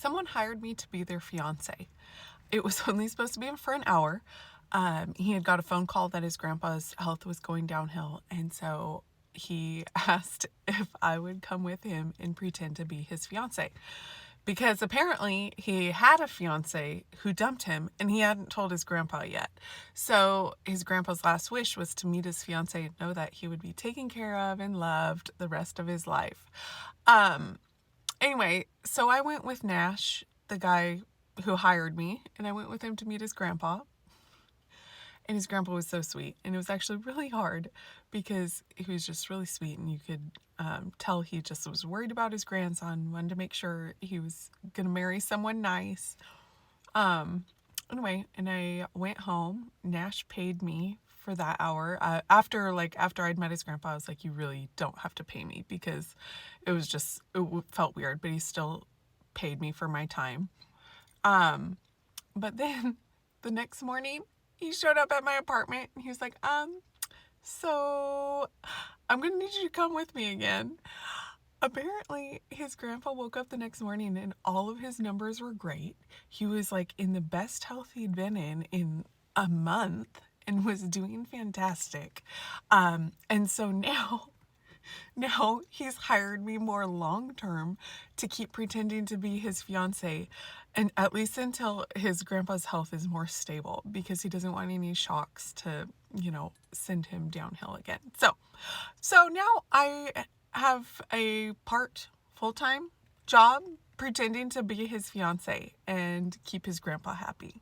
someone hired me to be their fiance. It was only supposed to be for an hour. He had got a phone call that his grandpa's health was going downhill, and so he asked if I would come with him and pretend to be his fiance. Because apparently he had a fiance who dumped him and he hadn't told his grandpa yet. So his grandpa's last wish was to meet his fiance and know that he would be taken care of and loved the rest of his life. Anyway, so I went with Nash, the guy who hired me, and I went with him to meet his grandpa. And his grandpa was so sweet. And it was actually really hard because he was just really sweet, and you could tell he just was worried about his grandson, wanted to make sure he was going to marry someone nice. Anyway, and I went home. Nash paid me for that hour. After I'd met his grandpa, I was like, you really don't have to pay me, because it felt weird, but he still paid me for my time. But then the next morning, he showed up at my apartment and he was like, so I'm gonna need you to come with me again. Apparently, his grandpa woke up the next morning and all of his numbers were great. He was like in the best health he'd been in a month and was doing fantastic. And so now he's hired me more long term to keep pretending to be his fiance, and at least until his grandpa's health is more stable, because he doesn't want any shocks to, send him downhill again. So now I have a full-time job pretending to be his fiance and keep his grandpa happy.